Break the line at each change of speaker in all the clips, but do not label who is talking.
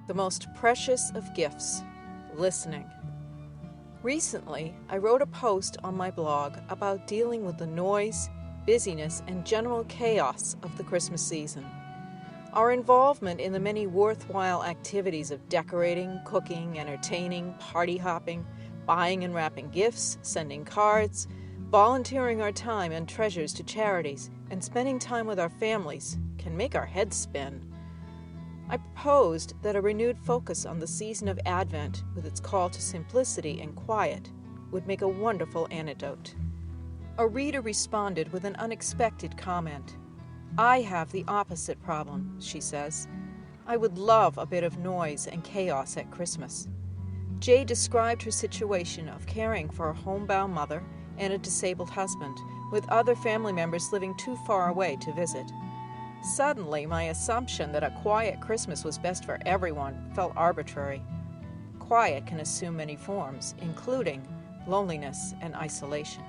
The most precious of gifts, listening. Recently, I wrote a post on my blog about dealing with the noise, busyness, and general chaos of the Christmas season. Our involvement in the many worthwhile activities of decorating, cooking, entertaining, party hopping, buying and wrapping gifts, sending cards, volunteering our time and treasures to charities, and spending time with our families can make our heads spin. I proposed that a renewed focus on the season of Advent, with its call to simplicity and quiet, would make a wonderful antidote. A reader responded with an unexpected comment. "I have the opposite problem," she says. "I would love a bit of noise and chaos at Christmas." Jay described her situation of caring for a homebound mother and a disabled husband, with other family members living too far away to visit. Suddenly, my assumption that a quiet Christmas was best for everyone felt arbitrary. Quiet can assume many forms, including loneliness and isolation.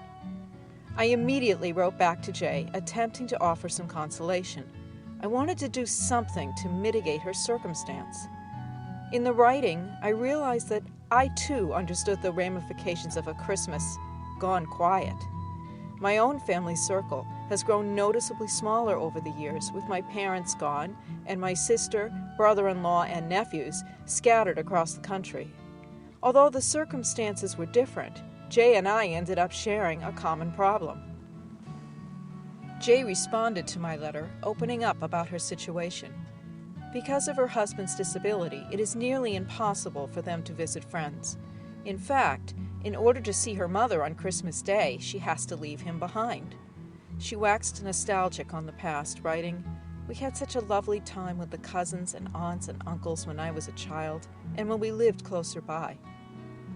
I immediately wrote back to Jay, attempting to offer some consolation. I wanted to do something to mitigate her circumstance. In the writing, I realized that I too understood the ramifications of a Christmas gone quiet. My own family circle has grown noticeably smaller over the years, with my parents gone and my sister, brother-in-law, and nephews scattered across the country. Although the circumstances were different, Jay and I ended up sharing a common problem. Jay responded to my letter, opening up about her situation. Because of her husband's disability, it is nearly impossible for them to visit friends. In fact, in order to see her mother on Christmas Day, she has to leave him behind. She waxed nostalgic on the past, writing, "We had such a lovely time with the cousins and aunts and uncles when I was a child, and when we lived closer by."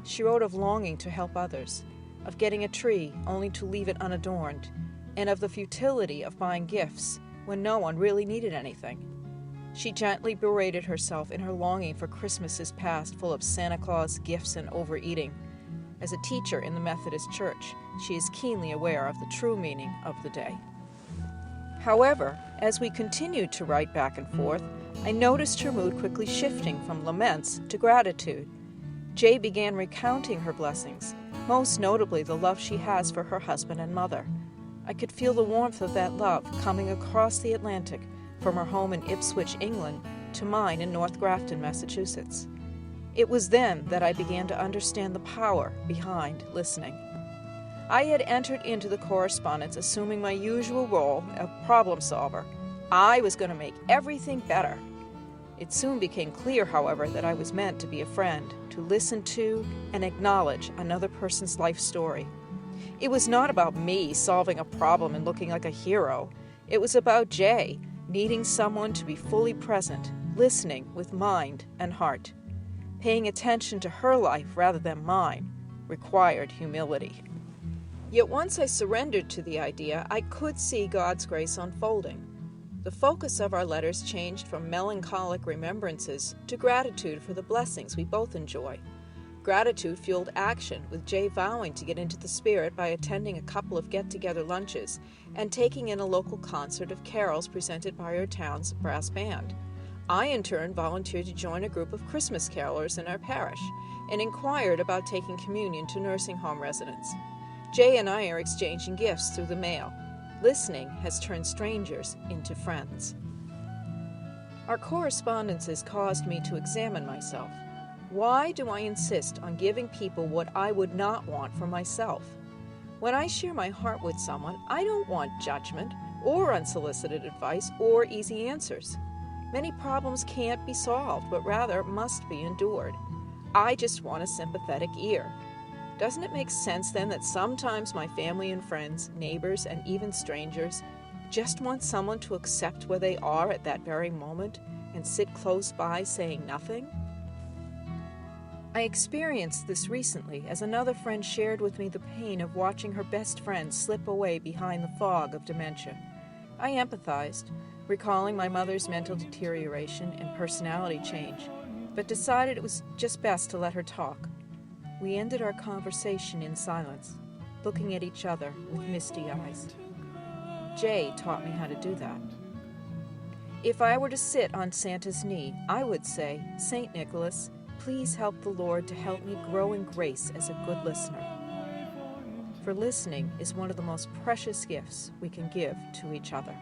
She wrote of longing to help others, of getting a tree only to leave it unadorned, and of the futility of buying gifts when no one really needed anything. She gently berated herself in her longing for Christmases past full of Santa Claus, gifts, and overeating. As a teacher in the Methodist Church, she is keenly aware of the true meaning of the day. However, as we continued to write back and forth, I noticed her mood quickly shifting from laments to gratitude. Jay began recounting her blessings, most notably the love she has for her husband and mother. I could feel the warmth of that love coming across the Atlantic from her home in Ipswich, England, to mine in North Grafton, Massachusetts. It was then that I began to understand the power behind listening. I had entered into the correspondence assuming my usual role of problem solver. I was going to make everything better. It soon became clear, however, that I was meant to be a friend, to listen to and acknowledge another person's life story. It was not about me solving a problem and looking like a hero. It was about Jay needing someone to be fully present, listening with mind and heart. Paying attention to her life rather than mine required humility. Yet once I surrendered to the idea, I could see God's grace unfolding. The focus of our letters changed from melancholic remembrances to gratitude for the blessings we both enjoy. Gratitude fueled action, with Jay vowing to get into the spirit by attending a couple of get-together lunches and taking in a local concert of carols presented by our town's brass band. I, in turn, volunteered to join a group of Christmas carolers in our parish and inquired about taking communion to nursing home residents. Jay and I are exchanging gifts through the mail. Listening has turned strangers into friends. Our correspondences caused me to examine myself. Why do I insist on giving people what I would not want for myself? When I share my heart with someone, I don't want judgment or unsolicited advice or easy answers. Many problems can't be solved, but rather must be endured. I just want a sympathetic ear. Doesn't it make sense then that sometimes my family and friends, neighbors, and even strangers just want someone to accept where they are at that very moment and sit close by saying nothing? I experienced this recently as another friend shared with me the pain of watching her best friend slip away behind the fog of dementia. I empathized, recalling my mother's mental deterioration and personality change, but decided it was just best to let her talk. We ended our conversation in silence, looking at each other with misty eyes. Jay taught me how to do that. If I were to sit on Santa's knee, I would say, "Saint Nicholas, please help the Lord to help me grow in grace as a good listener." For listening is one of the most precious gifts we can give to each other.